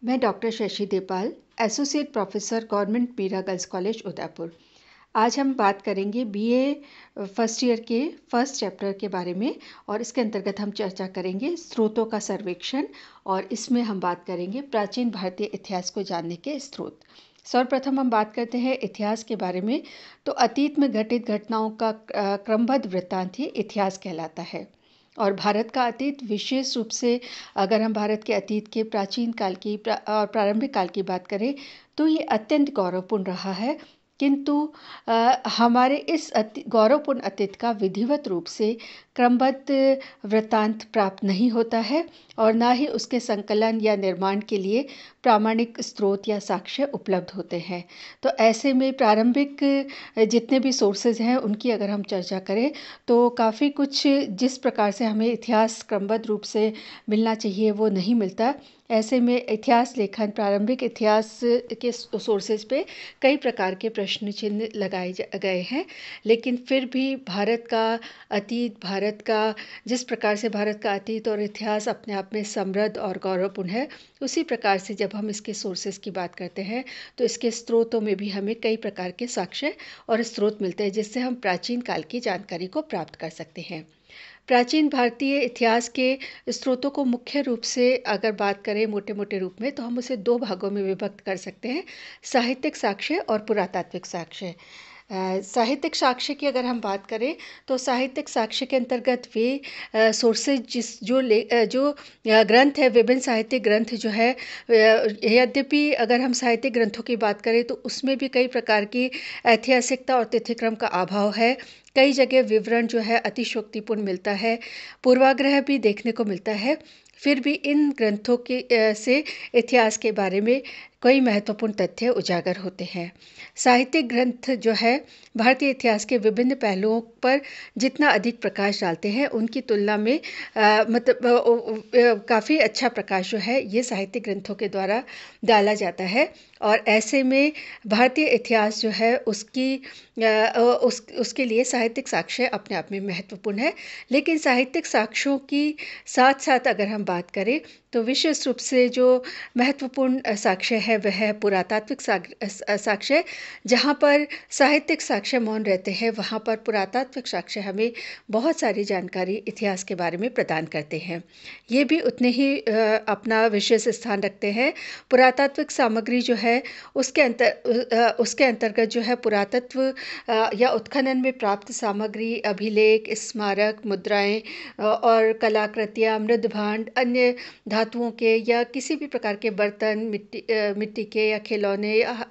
मैं doctor Shashi Depal, associate professor government Meera girls college Udaipur. आज हम बात करेंगे बीए फर्स्ट ईयर के फर्स्ट चैप्टर के बारे में और इसके अंतर्गत हम चर्चा करेंगे स्रोतों का सर्वेक्षण और इसमें हम बात करेंगे प्राचीन भारतीय इतिहास को जानने के स्रोत। सर्वप्रथम हम बात करते हैं इतिहास के बारे में। तो अतीत में घटित घटनाओं का क्रमबद्ध वृत्तांत ही इतिहास कहलाता है। और भारत का अतीत विशेष रूप से अगर हम भारत के अतीत के प्राचीन काल की और प्रारंभिक काल की बात करें तो ये अत्यंत गौरवपूर्ण रहा है। किंतु हमारे इस गौरवपूर्ण अतीत का विधिवत रूप से क्रमबद्ध वृत्तांत प्राप्त नहीं होता है और ना ही उसके संकलन या निर्माण के लिए प्रामाणिक स्रोत या साक्ष्य उपलब्ध होते हैं। तो ऐसे में प्रारंभिक जितने भी सोर्सेज हैं उनकी अगर हम चर्चा करें तो काफ़ी कुछ जिस प्रकार से हमें इतिहास क्रमबद्ध रूप से मिलना चाहिए वो नहीं मिलता। ऐसे में इतिहास लेखन प्रारंभिक इतिहास के सोर्सेज पे कई प्रकार के प्रश्न चिन्ह लगाए गए हैं, लेकिन फिर भी भारत का जिस प्रकार से भारत का अतीत और इतिहास अपने आप में समृद्ध और गौरवपूर्ण है, उसी प्रकार से जब हम इसके सोर्सेज की बात करते हैं तो इसके स्रोतों में भी हमें कई प्रकार के साक्ष्य और स्रोत मिलते हैं जिससे हम प्राचीन काल की जानकारी को प्राप्त कर सकते हैं। प्राचीन भारतीय इतिहास के स्रोतों को मुख्य रूप से अगर बात करें मोटे मोटे रूप में तो हम उसे दो भागों में विभक्त कर सकते हैं, साहित्यिक साक्ष्य और पुरातात्विक साक्ष्य। साहित्यिक साक्ष्य की अगर हम बात करें तो साहित्यिक साक्ष्य के अंतर्गत वे सोर्सेज जो ग्रंथ है, विभिन्न साहित्यिक ग्रंथ जो है, यद्यपि अगर हम साहित्यिक ग्रंथों की बात करें तो उसमें भी कई प्रकार की ऐतिहासिकता और तिथिक्रम का अभाव है। कई जगह विवरण जो है अतिशयोक्तिपूर्ण मिलता है, पूर्वाग्रह भी देखने को मिलता है। फिर भी इन ग्रंथों के से इतिहास के बारे में कई महत्वपूर्ण तथ्य उजागर होते हैं। साहित्यिक ग्रंथ जो है भारतीय इतिहास के विभिन्न पहलुओं पर जितना अधिक प्रकाश डालते हैं उनकी तुलना में काफ़ी अच्छा प्रकाश जो है ये साहित्यिक ग्रंथों के द्वारा डाला जाता है। और ऐसे में भारतीय इतिहास जो है उसके लिए साहित्यिक साक्ष्य अपने आप में महत्वपूर्ण है। लेकिन साहित्यिक साक्ष्यों की साथ साथ अगर हम बात करें तो विशेष रूप से जो महत्वपूर्ण साक्ष्य है वह है पुरातात्विक साक्ष्य। जहाँ पर साहित्यिक साक्ष्य मौन रहते हैं वहाँ पर पुरातात्विक साक्ष्य हमें बहुत सारी जानकारी इतिहास के बारे में प्रदान करते हैं। ये भी उतने ही अपना विशेष स्थान रखते हैं। पुरातात्विक सामग्री जो है उसके अंतर्गत जो है पुरातत्व या उत्खनन में प्राप्त सामग्री, अभिलेख, स्मारक, मुद्राएं और कलाकृतियाँ, मृद भांड, अन्य धातुओं के या किसी भी प्रकार के बर्तन, मिट्टी के या खिलौने या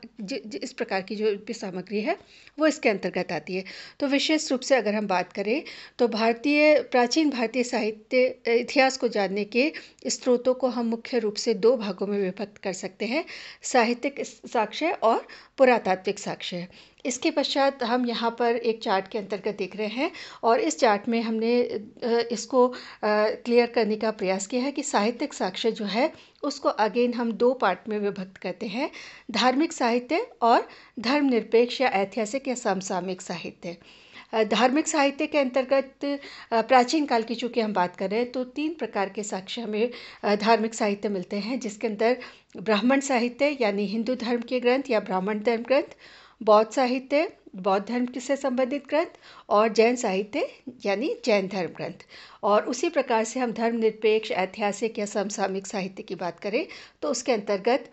इस प्रकार की जो भी सामग्री है वो इसके अंतर्गत आती है। तो विशेष रूप से अगर हम बात करें तो प्राचीन भारतीय साहित्य इतिहास को जानने के स्रोतों को हम मुख्य रूप से दो भागों में विभक्त कर सकते हैं, साहित्यिक साक्ष्य और पुरातात्विक साक्ष्य। इसके पश्चात हम यहाँ पर एक चार्ट के अंतर्गत देख रहे हैं और इस चार्ट में हमने इसको क्लियर करने का प्रयास किया है कि साहित्यिक साक्ष्य जो है उसको अगेन हम दो पार्ट में विभक्त करते हैं, धार्मिक साहित्य और धर्मनिरपेक्ष या ऐतिहासिक या समसामयिक साहित्य। धार्मिक साहित्य के अंतर्गत प्राचीन काल की चूँकि हम बात कर रहे हैं तो तीन प्रकार के साक्ष्य हमें धार्मिक साहित्य मिलते हैं, जिसके अंदर ब्राह्मण साहित्य यानी हिंदू धर्म के ग्रंथ या ब्राह्मण धर्म ग्रंथ, बौद्ध साहित्य बौद्ध धर्म से संबंधित ग्रंथ और जैन साहित्य यानी जैन धर्म ग्रंथ। और उसी प्रकार से हम धर्मनिरपेक्ष, ऐतिहासिक या समसामयिक साहित्य की बात करें तो उसके अंतर्गत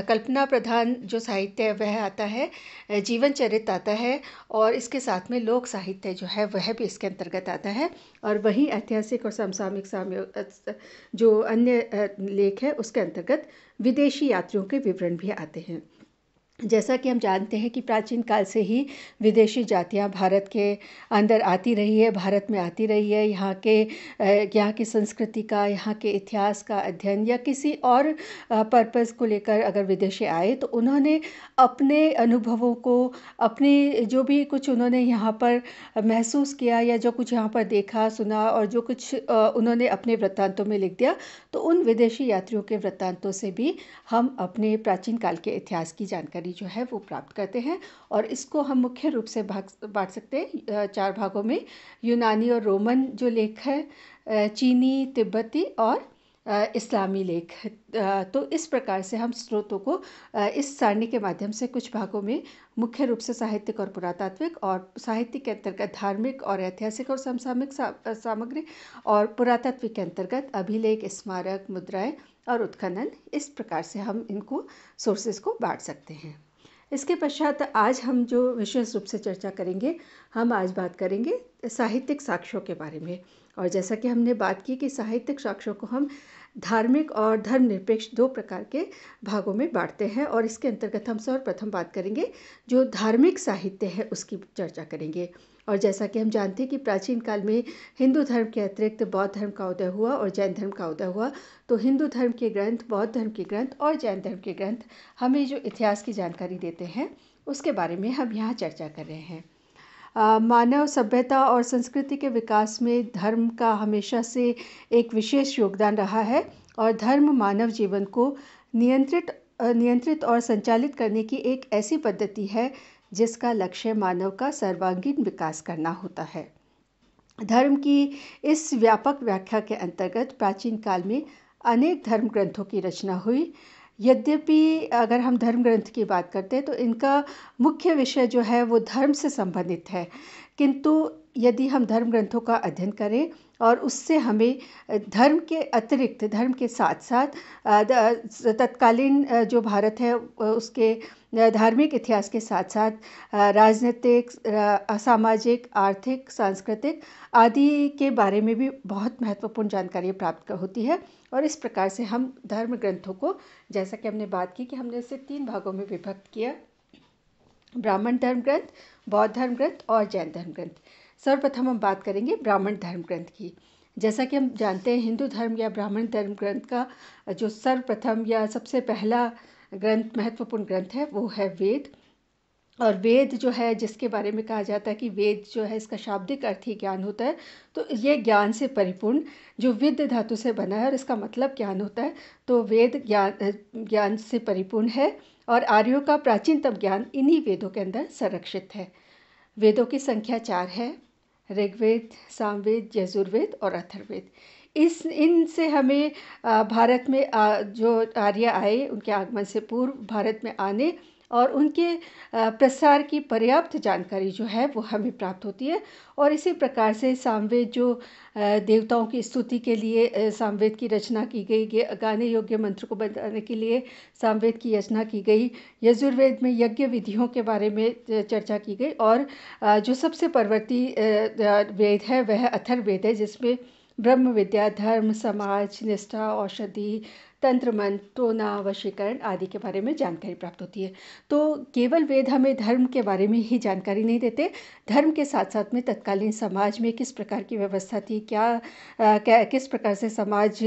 कल्पना प्रधान जो साहित्य है वह आता है, जीवन चरित्र आता है और इसके साथ में लोक साहित्य जो है वह भी इसके अंतर्गत आता है। और वहीं ऐतिहासिक और समसामयिक जो अन्य लेख है उसके अंतर्गत विदेशी यात्रियों के विवरण भी आते हैं। जैसा कि हम जानते हैं कि प्राचीन काल से ही विदेशी जातियां भारत के अंदर आती रही है, भारत में आती रही है। यहाँ की संस्कृति का, यहाँ के इतिहास का अध्ययन या किसी और पर्पस को लेकर अगर विदेशी आए तो उन्होंने अपने अनुभवों को, अपने जो भी कुछ उन्होंने यहाँ पर महसूस किया या जो कुछ यहाँ पर देखा सुना और जो कुछ उन्होंने अपने वृत्तांतों में लिख दिया, तो उन विदेशी यात्रियों के वृत्तांतों से भी हम अपने प्राचीन काल के इतिहास की जानकारी जो है वो प्राप्त करते हैं। और इसको हम मुख्य रूप से बांट सकते हैं चार भागों में, यूनानी और रोमन जो लेख है, चीनी, तिब्बती और इस्लामी लेख। तो इस प्रकार से हम स्रोतों को इस सारणी के माध्यम से कुछ भागों में मुख्य रूप से साहित्यिक और पुरातात्विक, और साहित्य के अंतर्गत धार्मिक और ऐतिहासिक और समसामयिक सामग्री, और पुरातत्व के अंतर्गत अभिलेख, स्मारक, मुद्राएं और उत्खनन। इस प्रकार से हम इनको सोर्सेज को बांट सकते हैं। इसके पश्चात आज हम जो विशेष रूप से चर्चा करेंगे, हम आज बात करेंगे साहित्यिक साक्ष्यों के बारे में। और जैसा कि हमने बात की कि साहित्यिक साक्ष्यों को हम धार्मिक और धर्मनिरपेक्ष दो प्रकार के भागों में बांटते हैं, और इसके अंतर्गत हम सर्वप्रथम बात करेंगे जो धार्मिक साहित्य है उसकी चर्चा करेंगे। और जैसा कि हम जानते हैं कि प्राचीन काल में हिंदू धर्म के अतिरिक्त बौद्ध धर्म का उदय हुआ और जैन धर्म का उदय हुआ। तो हिंदू धर्म के ग्रंथ, बौद्ध धर्म के ग्रंथ और जैन धर्म के ग्रंथ हमें जो इतिहास की जानकारी देते हैं उसके बारे में हम यहाँ चर्चा कर रहे हैं। मानव सभ्यता और संस्कृति के विकास में धर्म का हमेशा से एक विशेष योगदान रहा है, और धर्म मानव जीवन को नियंत्रित और संचालित करने की एक ऐसी पद्धति है जिसका लक्ष्य मानव का सर्वांगीण विकास करना होता है। धर्म की इस व्यापक व्याख्या के अंतर्गत प्राचीन काल में अनेक धर्म ग्रंथों की रचना हुई। यद्यपि अगर हम धर्म ग्रंथ की बात करते हैं तो इनका मुख्य विषय जो है वो धर्म से संबंधित है, किंतु यदि हम धर्म ग्रंथों का अध्ययन करें और उससे हमें धर्म के अतिरिक्त, धर्म के साथ साथ तत्कालीन जो भारत है उसके धार्मिक इतिहास के साथ साथ राजनीतिक, सामाजिक, आर्थिक, सांस्कृतिक आदि के बारे में भी बहुत महत्वपूर्ण जानकारी प्राप्त होती है। और इस प्रकार से हम धर्म ग्रंथों को, जैसा कि हमने बात की कि हमने इसे 3 भागों में विभक्त किया: ब्राह्मण धर्म ग्रंथ, बौद्ध धर्म ग्रंथ और जैन धर्म ग्रंथ। सर्वप्रथम हम बात करेंगे ब्राह्मण धर्म ग्रंथ की। जैसा कि हम जानते हैं, हिंदू धर्म या ब्राह्मण धर्म ग्रंथ का जो सर्वप्रथम या सबसे पहला ग्रंथ, महत्वपूर्ण ग्रंथ है वो है वेद। और वेद जो है, जिसके बारे में कहा जाता है कि वेद जो है इसका शाब्दिक अर्थ ही ज्ञान होता है, तो ये ज्ञान से परिपूर्ण, जो विद्य धातु से बना है और इसका मतलब ज्ञान होता है, तो वेद ज्ञान से परिपूर्ण है। और आर्यों का प्राचीनतम ज्ञान इन्हीं वेदों के अंदर संरक्षित है। वेदों की संख्या 4 है: ऋग्वेद, सामवेद, यजुर्वेद और अथर्ववेद। इनसे हमें भारत में जो आर्य आए उनके आगमन से पूर्व भारत में आने और उनके प्रसार की पर्याप्त जानकारी जो है वो हमें प्राप्त होती है। और इसी प्रकार से सामवेद जो देवताओं की स्तुति के लिए सामवेद की रचना की गई, गाने योग्य मंत्र को बताने के लिए सामवेद की रचना की गई। यजुर्वेद में यज्ञ विधियों के बारे में चर्चा की गई। और जो सबसे परवर्ती वेद है वह अथर्ववेद है, जिसमें ब्रह्म विद्या, धर्म, समाज, निष्ठा, औषधि, तंत्र, मंत्र, टोना, वशीकरण आदि के बारे में जानकारी प्राप्त होती है। तो केवल वेद हमें धर्म के बारे में ही जानकारी नहीं देते, धर्म के साथ साथ में तत्कालीन समाज में किस प्रकार की व्यवस्था थी, किस प्रकार से समाज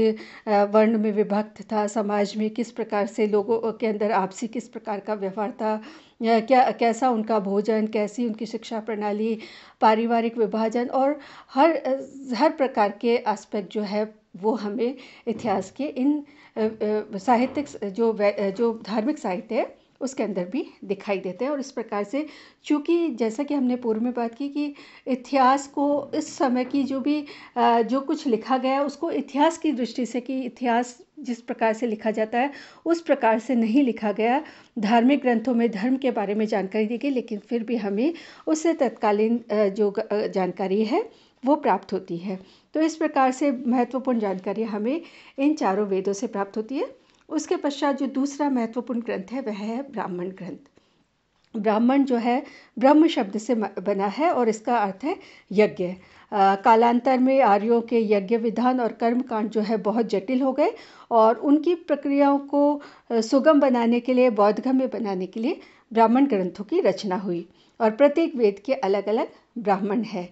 वर्ण में विभक्त था, समाज में किस प्रकार से लोगों के अंदर आपसी किस प्रकार का व्यवहार था, कैसा उनका भोजन, कैसी उनकी शिक्षा प्रणाली, पारिवारिक विभाजन, और हर प्रकार के एस्पेक्ट जो है वो हमें इतिहास के इन साहित्यिक जो धार्मिक साहित्य है उसके अंदर भी दिखाई देते हैं। और इस प्रकार से, चूँकि जैसा कि हमने पूर्व में बात की कि इतिहास को इस समय की जो कुछ लिखा गया उसको इतिहास की दृष्टि से, कि इतिहास जिस प्रकार से लिखा जाता है उस प्रकार से नहीं लिखा गया। धार्मिक ग्रंथों में धर्म के बारे में जानकारी दी गई, लेकिन फिर भी हमें उससे तत्कालीन जो जानकारी है वो प्राप्त होती है। तो इस प्रकार से महत्वपूर्ण जानकारी हमें इन चारों वेदों से प्राप्त होती है। उसके पश्चात जो दूसरा महत्वपूर्ण ग्रंथ है वह है ब्राह्मण ग्रंथ। ब्राह्मण जो है ब्रह्म शब्द से बना है और इसका अर्थ है यज्ञ। कालांतर में आर्यों के यज्ञ विधान और कर्म कांड जो है बहुत जटिल हो गए, और उनकी प्रक्रियाओं को सुगम बनाने के लिए, बोधगम्य बनाने के लिए ब्राह्मण ग्रंथों की रचना हुई। और प्रत्येक वेद के अलग अलग ब्राह्मण है,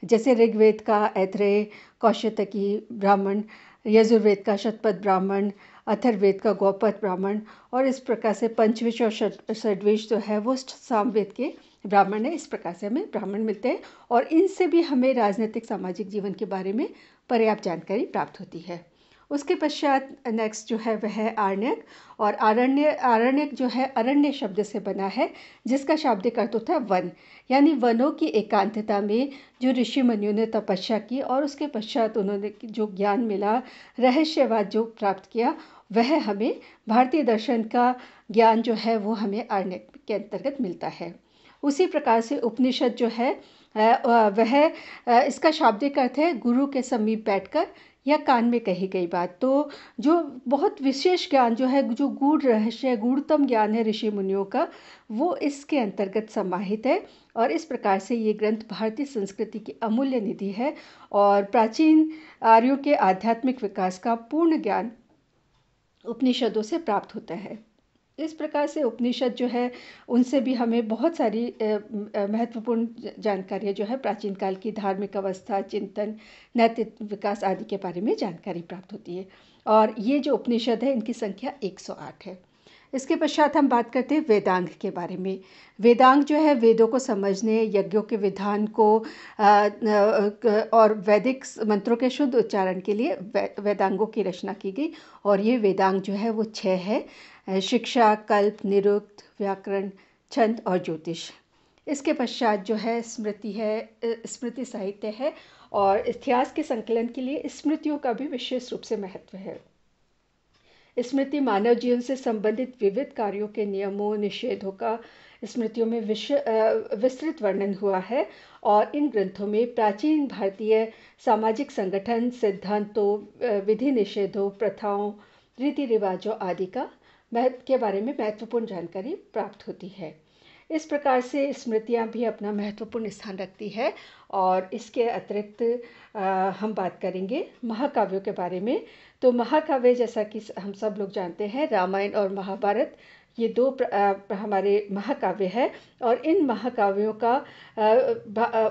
जैसे ऋग्वेद का ऐत्रेय कौशतकी ब्राह्मण, यजुर्वेद का शतपथ ब्राह्मण, अथर्ववेद का गौपथ ब्राह्मण, और इस प्रकार से पंचविश और षड्विश जो है वो सामवेद के ब्राह्मण है। इस प्रकार से हमें ब्राह्मण मिलते हैं, और इनसे भी हमें राजनीतिक, सामाजिक जीवन के बारे में पर्याप्त जानकारी प्राप्त होती है। उसके पश्चात नेक्स्ट जो है वह है आरण्यक। और आरण्यक जो है अरण्य शब्द से बना है, जिसका शाब्दिक अर्थ होता है वन। यानी वनों की एकांतता में जो ऋषि मुनियों ने तपस्या की और उसके पश्चात उन्होंने जो ज्ञान मिला, रहस्यवाद जो प्राप्त किया, वह हमें भारतीय दर्शन का ज्ञान जो है वो हमें आरण्यक के अंतर्गत मिलता है। उसी प्रकार से उपनिषद जो है वह इसका शाब्दिक अर्थ है गुरु के समीप बैठकर या कान में कही गई बात। तो जो बहुत विशेष ज्ञान जो है, जो गूढ़ रहस्य, गूढ़तम ज्ञान है ऋषि मुनियों का, वो इसके अंतर्गत समाहित है। और इस प्रकार से ये ग्रंथ भारतीय संस्कृति की अमूल्य निधि है और प्राचीन आर्यों के आध्यात्मिक विकास का पूर्ण ज्ञान उपनिषदों से प्राप्त होता है। इस प्रकार से उपनिषद जो है उनसे भी हमें बहुत सारी महत्वपूर्ण जानकारियाँ जो है प्राचीन काल की धार्मिक अवस्था, चिंतन, नैतिक विकास आदि के बारे में जानकारी प्राप्त होती है। और ये जो उपनिषद है इनकी संख्या 108 है। इसके पश्चात हम बात करते हैं वेदांग के बारे में। वेदांग जो है वेदों को समझने, यज्ञों के विधान को और वैदिक मंत्रों के शुद्ध उच्चारण के लिए वेदांगों की रचना की गई। और ये वेदांग जो है वो 6 है: शिक्षा, कल्प, निरुक्त, व्याकरण, छंद और ज्योतिष। इसके पश्चात जो है स्मृति है, स्मृति साहित्य है। और इतिहास के संकलन के लिए स्मृतियों का भी विशेष रूप से महत्व है। स्मृति मानव जीवन से संबंधित विविध कार्यों के नियमों, निषेधों का स्मृतियों में विस्तृत वर्णन हुआ है। और इन ग्रंथों में प्राचीन भारतीय सामाजिक संगठन, सिद्धांतों, विधि निषेधों, प्रथाओं, रीति रिवाजों आदि का महत्व के बारे में महत्वपूर्ण जानकारी प्राप्त होती है। इस प्रकार से स्मृतियाँ भी अपना महत्वपूर्ण स्थान रखती है। और इसके अतिरिक्त हम बात करेंगे महाकाव्यों के बारे में। तो महाकाव्य, जैसा कि हम सब लोग जानते हैं, रामायण और महाभारत ये 2 हमारे महाकाव्य है। और इन महाकाव्यों का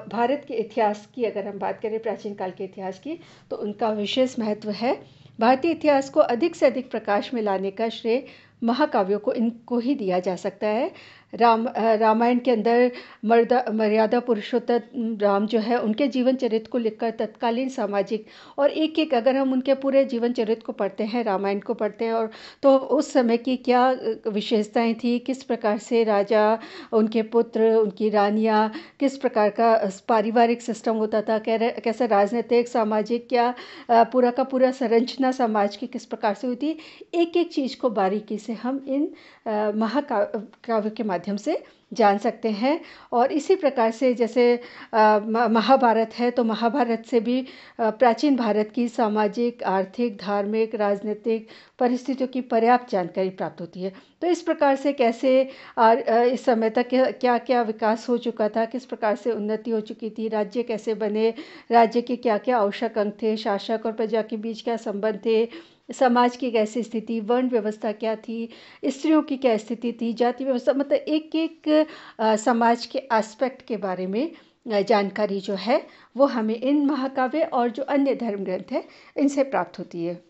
भारत के इतिहास की अगर हम बात करें, प्राचीन काल के इतिहास की, तो उनका विशेष महत्व है। भारतीय इतिहास को अधिक से अधिक प्रकाश में लाने का श्रेय महाकाव्यों को इनको ही दिया जा सकता है। रामायण के अंदर मर्यादा पुरुषोत्तम राम जो है उनके जीवन चरित्र को लिखकर तत्कालीन सामाजिक और एक अगर हम उनके पूरे जीवन चरित्र को पढ़ते हैं, रामायण को पढ़ते हैं, और तो उस समय की क्या विशेषताएं थी, किस प्रकार से राजा, उनके पुत्र, उनकी रानियां, किस प्रकार का पारिवारिक सिस्टम होता था, कैसे राजनीतिक, सामाजिक, क्या पूरा का पूरा संरचना समाज की किस प्रकार से हुई थी, एक चीज़ को बारीकी से हम इन महाकाव्य के माध्यम से जान सकते हैं। और इसी प्रकार से जैसे महाभारत है, तो महाभारत से भी प्राचीन भारत की सामाजिक, आर्थिक, धार्मिक, राजनीतिक परिस्थितियों की पर्याप्त जानकारी प्राप्त होती है। तो इस प्रकार से कैसे इस समय तक क्या क्या विकास हो चुका था, किस प्रकार से उन्नति हो चुकी थी, राज्य कैसे बने, राज्य के क्या क्या आवश्यक अंग थे, शासक और प्रजा के बीच क्या संबंध थे, समाज की कैसी स्थिति, वर्ण व्यवस्था क्या थी, स्त्रियों की क्या स्थिति थी, जाति व्यवस्था, मतलब एक समाज के एस्पेक्ट के बारे में जानकारी जो है वो हमें इन महाकाव्य और जो अन्य धर्म ग्रंथ है इनसे प्राप्त होती है।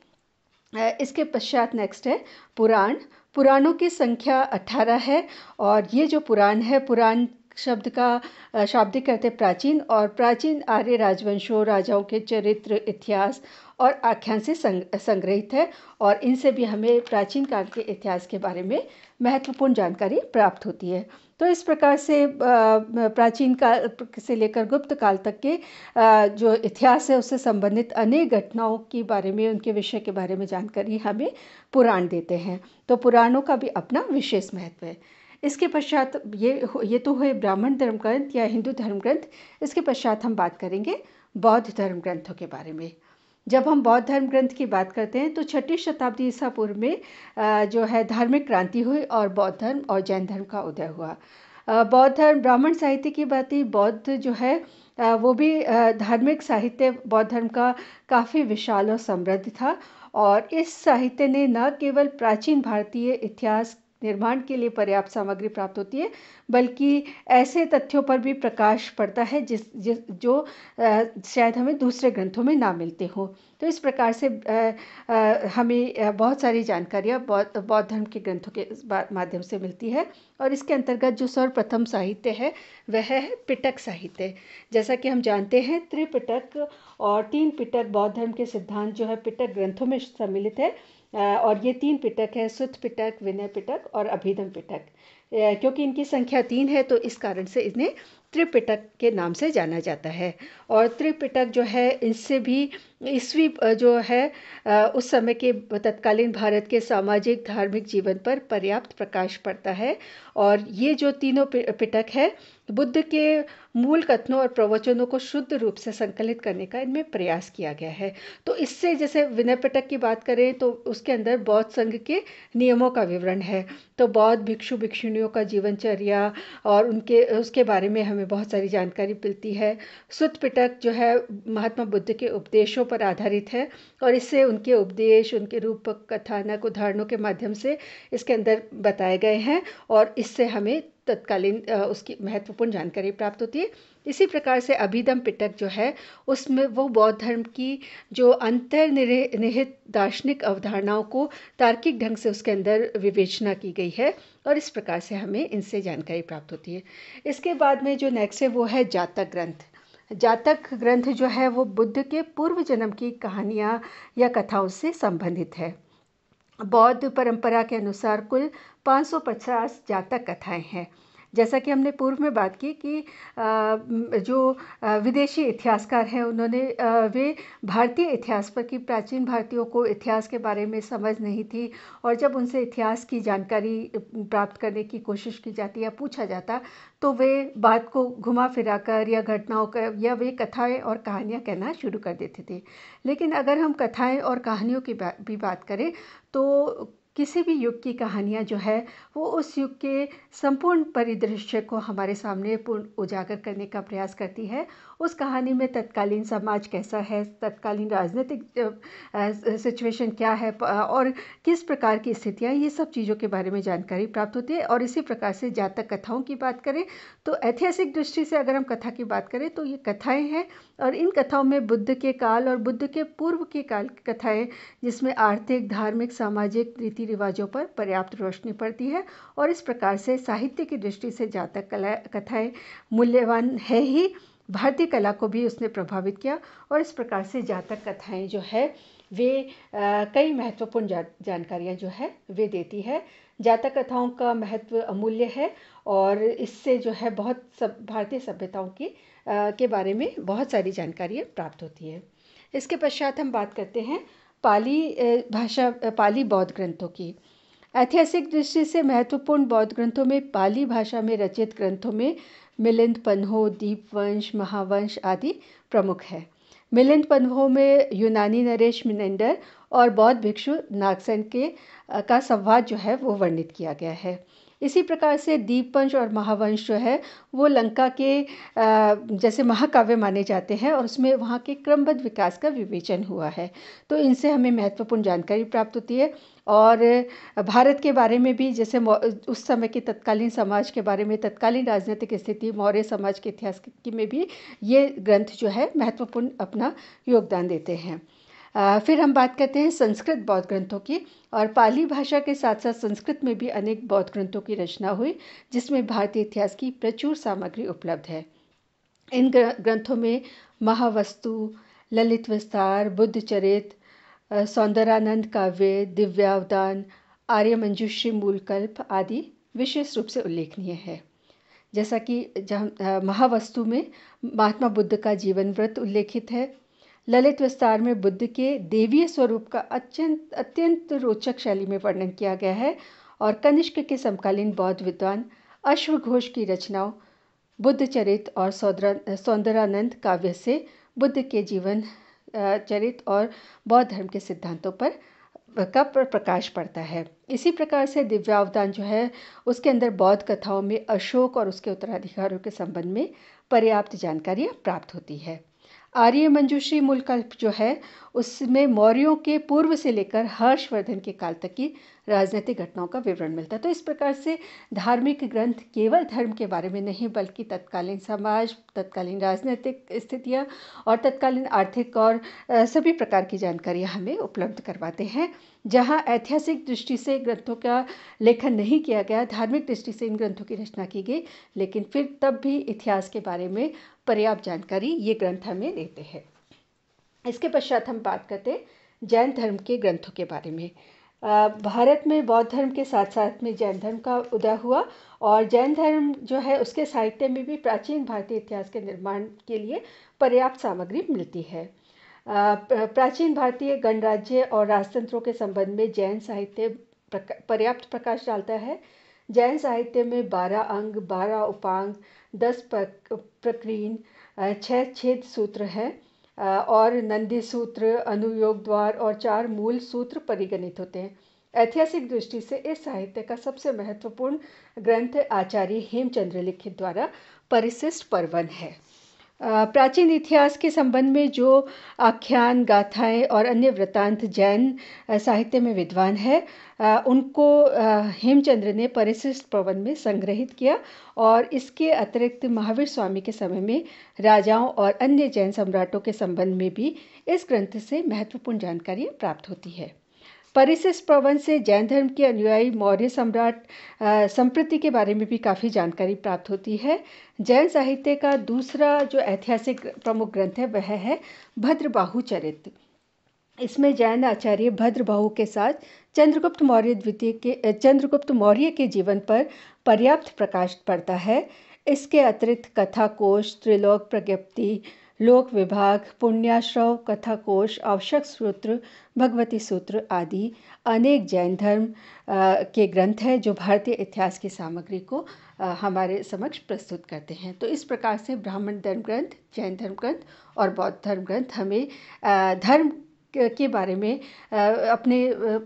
इसके पश्चात नेक्स्ट है पुराण। पुराणों की संख्या 18 है। और ये जो पुराण है, पुराण शब्द का शाब्दिक अर्थ है प्राचीन। और प्राचीन आर्य राजवंशों, राजाओं के चरित्र, इतिहास और आख्यान से संग्रहित है। और इनसे भी हमें प्राचीन काल के इतिहास के बारे में महत्वपूर्ण जानकारी प्राप्त होती है। तो इस प्रकार से प्राचीन काल से लेकर गुप्त काल तक के जो इतिहास है उससे संबंधित अनेक घटनाओं के बारे में, उनके विषय के बारे में जानकारी हमें पुराण देते हैं। तो पुराणों का भी अपना विशेष महत्व है। इसके पश्चात ये तो हुए ब्राह्मण धर्म ग्रंथ या हिंदू धर्म ग्रंथ। इसके पश्चात हम बात करेंगे बौद्ध धर्म ग्रंथों के बारे में। जब हम बौद्ध धर्म ग्रंथ की बात करते हैं तो 6वीं शताब्दी ईसा पूर्व में जो है धार्मिक क्रांति हुई और बौद्ध धर्म और जैन धर्म का उदय हुआ। बौद्ध धर्म, ब्राह्मण साहित्य की बात ही, बौद्ध जो है वो भी धार्मिक साहित्य बौद्ध धर्म का काफ़ी विशाल और समृद्ध था। और इस साहित्य ने न केवल प्राचीन भारतीय इतिहास निर्माण के लिए पर्याप्त सामग्री प्राप्त होती है, बल्कि ऐसे तथ्यों पर भी प्रकाश पड़ता है जो शायद हमें दूसरे ग्रंथों में ना मिलते हों। तो इस प्रकार से हमें बहुत सारी जानकारियाँ बौद्ध धर्म के ग्रंथों के माध्यम से मिलती है। और इसके अंतर्गत जो सर्वप्रथम साहित्य है वह है पिटक साहित्य। जैसा कि हम जानते हैं, त्रिपिटक और 3 पिटक बौद्ध धर्म के सिद्धांत जो है पिटक ग्रंथों में सम्मिलित है। और ये 3 पिटक है, सुत्त पिटक, विनय पिटक और अभिधम पिटक। क्योंकि इनकी संख्या 3 है तो इस कारण से इन्हें त्रिपिटक के नाम से जाना जाता है। और त्रिपिटक जो है इससे भी ईस्वी जो है उस समय के तत्कालीन भारत के सामाजिक धार्मिक जीवन पर पर्याप्त प्रकाश पड़ता है। और ये जो तीनों पिटक है, बुद्ध के मूल कथनों और प्रवचनों को शुद्ध रूप से संकलित करने का इनमें प्रयास किया गया है। तो इससे जैसे विनय पिटक की बात करें तो उसके अंदर बौद्ध संघ के नियमों का विवरण है। तो बौद्ध भिक्षु भिक्षुणियों का जीवनचर्या और उसके बारे में हमें बहुत सारी जानकारी मिलती है। सुत्त पिटक जो है महात्मा बुद्ध के उपदेशों पर आधारित है और इससे उनके उपदेश, उनके रूपक, कथानक, उदाहरणों के माध्यम से इसके अंदर बताए गए हैं और इससे हमें तत्कालीन उसकी महत्वपूर्ण जानकारी प्राप्त होती है। इसी प्रकार से अभिधम पिटक जो है उसमें वो बौद्ध धर्म की जो अंतर्निहित दार्शनिक अवधारणाओं को तार्किक ढंग से उसके अंदर विवेचना की गई है और इस प्रकार से हमें इनसे जानकारी प्राप्त होती है। इसके बाद में जो नेक्स्ट है वो है जातक ग्रंथ। जातक ग्रंथ जो है वो बुद्ध के पूर्व जन्म की कहानियाँ या कथाओं से संबंधित है। बौद्ध परंपरा के अनुसार कुल 550 जातक कथाएं हैं। जैसा कि हमने पूर्व में बात की कि जो विदेशी इतिहासकार हैं उन्होंने वे भारतीय इतिहास पर कि प्राचीन भारतीयों को इतिहास के बारे में समझ नहीं थी और जब उनसे इतिहास की जानकारी प्राप्त करने की कोशिश की जाती या पूछा जाता तो वे बात को घुमा फिरा कर या घटनाओं का या वे कथाएं और कहानियां कहना शुरू कर देते थे। लेकिन अगर हम कथाएं और कहानियों की भी बात करें तो किसी भी युग की कहानियाँ जो है वो उस युग के संपूर्ण परिदृश्य को हमारे सामने पूर्ण उजागर करने का प्रयास करती है। उस कहानी में तत्कालीन समाज कैसा है, तत्कालीन राजनीतिक सिचुएशन क्या है और किस प्रकार की स्थितियाँ, ये सब चीज़ों के बारे में जानकारी प्राप्त होती है। और इसी प्रकार से जातक कथाओं की बात करें तो ऐतिहासिक दृष्टि से अगर हम कथा की बात करें तो ये कथाएँ हैं और इन कथाओं में बुद्ध के काल और बुद्ध के पूर्व के काल की कथाएँ जिसमें आर्थिक, धार्मिक, सामाजिक रीति रिवाजों पर पर्याप्त रोशनी पड़ती है। और इस प्रकार से साहित्य की दृष्टि से जातक कथाएं मूल्यवान है ही, भारतीय कला को भी उसने प्रभावित किया। और इस प्रकार से जातक कथाएं जो है वे कई महत्वपूर्ण जानकारियां जो है वे देती है। जातक कथाओं का महत्व अमूल्य है और इससे जो है बहुत भारतीय सभ्यताओं की के बारे में बहुत सारी जानकारियाँ प्राप्त होती है। इसके पश्चात हम बात करते हैं पाली बौद्ध ग्रंथों की। ऐतिहासिक दृष्टि से महत्वपूर्ण बौद्ध ग्रंथों में पाली भाषा में रचित ग्रंथों में मिलिंद पन्हो, दीपवंश, महावंश आदि प्रमुख है। मिलिंद पन्हो में यूनानी नरेश मिनेंडर और बौद्ध भिक्षु नागसेन का संवाद जो है वो वर्णित किया गया है। इसी प्रकार से दीपवंश और महावंश जो है वो लंका के जैसे महाकाव्य माने जाते हैं और उसमें वहाँ के क्रमबद्ध विकास का विवेचन हुआ है। तो इनसे हमें महत्वपूर्ण जानकारी प्राप्त होती है। और भारत के बारे में भी जैसे उस समय के तत्कालीन समाज के बारे में, तत्कालीन राजनीतिक स्थिति, मौर्य समाज के इतिहास में भी ये ग्रंथ जो है महत्वपूर्ण अपना योगदान देते हैं। फिर हम बात करते हैं संस्कृत बौद्ध ग्रंथों की। और पाली भाषा के साथ साथ संस्कृत में भी अनेक बौद्ध ग्रंथों की रचना हुई जिसमें भारतीय इतिहास की प्रचुर सामग्री उपलब्ध है। इन ग्रंथों में महावस्तु, ललित विस्तार, बुद्ध चरित, सौंदरानंद काव्य, दिव्यावदान, आर्यमंजूश्री मूलकल्प आदि विशेष रूप से उल्लेखनीय है। जैसा कि जहाँ महावस्तु में महात्मा बुद्ध का जीवन व्रत उल्लेखित है। ललित विस्तार में बुद्ध के देवीय स्वरूप का अत्यंत रोचक शैली में वर्णन किया गया है। और कनिष्क के समकालीन बौद्ध विद्वान अश्वघोष की रचनाओं बुद्ध चरित और सौंदरानंद काव्य से बुद्ध के जीवन चरित और बौद्ध धर्म के सिद्धांतों पर का प्रकाश पड़ता है। इसी प्रकार से दिव्यावदान जो है उसके अंदर बौद्ध कथाओं में अशोक और उसके उत्तराधिकारियों के संबंध में पर्याप्त जानकारियाँ प्राप्त होती है। आर्यमंजूश्री मूलकल्प जो है उसमें मौर्यों के पूर्व से लेकर हर्षवर्धन के काल तक की राजनीतिक घटनाओं का विवरण मिलता है। तो इस प्रकार से धार्मिक ग्रंथ केवल धर्म के बारे में नहीं बल्कि तत्कालीन समाज, तत्कालीन राजनीतिक स्थितियाँ और तत्कालीन आर्थिक और सभी प्रकार की जानकारियाँ हमें उपलब्ध करवाते हैं। जहाँ ऐतिहासिक दृष्टि से ग्रंथों का लेखन नहीं किया गया, धार्मिक दृष्टि से इन ग्रंथों की रचना की गई, लेकिन फिर तब भी इतिहास के बारे में पर्याप्त जानकारी ये ग्रंथ हमें देते हैं। इसके पश्चात हम बात करते हैं जैन धर्म के ग्रंथों के बारे में। भारत में बौद्ध धर्म के साथ साथ में जैन धर्म का उदय हुआ और जैन धर्म जो है उसके साहित्य में भी प्राचीन भारतीय इतिहास के निर्माण के लिए पर्याप्त सामग्री मिलती है। प्राचीन भारतीय गणराज्य और राजतंत्रों के संबंध में जैन साहित्य पर्याप्त प्रकाश डालता है। जैन साहित्य में 12 अंग, 12 उपांग, 10 प्रकीर्णन, 6 छेद सूत्र हैं और नंदी सूत्र, अनुयोग द्वार और 4 मूल सूत्र परिगणित होते हैं। ऐतिहासिक दृष्टि से इस साहित्य का सबसे महत्वपूर्ण ग्रंथ आचार्य हेमचंद्र लिखित द्वारा परिशिष्ट पर्वन है। प्राचीन इतिहास के संबंध में जो आख्यान, गाथाएं और अन्य वृत्तांत जैन साहित्य में विद्वान है उनको हेमचंद्र ने परिशिष्ट पर्वन में संग्रहित किया और इसके अतिरिक्त महावीर स्वामी के समय में राजाओं और अन्य जैन सम्राटों के संबंध में भी इस ग्रंथ से महत्वपूर्ण जानकारी प्राप्त होती है। परिशिष्ट पर्वन से जैन धर्म के अनुयायी मौर्य सम्राट संप्रति के बारे में भी काफ़ी जानकारी प्राप्त होती है। जैन साहित्य का दूसरा जो ऐतिहासिक प्रमुख ग्रंथ है वह है भद्रबाहु चरित। इसमें जैन आचार्य भद्रबाहु के साथ चंद्रगुप्त मौर्य के जीवन पर पर्याप्त प्रकाश पड़ता है। इसके अतिरिक्त कथा कोश, त्रिलोक प्रज्ञप्ति, लोक विभाग, पुण्याश्रव, कथा कोश, आवश्यक सूत्र, भगवती सूत्र आदि अनेक जैन धर्म के ग्रंथ हैं जो भारतीय इतिहास की सामग्री को हमारे समक्ष प्रस्तुत करते हैं। तो इस प्रकार से ब्राह्मण धर्म ग्रंथ, जैन धर्म ग्रंथ और बौद्ध धर्म ग्रंथ हमें धर्म के बारे में अपने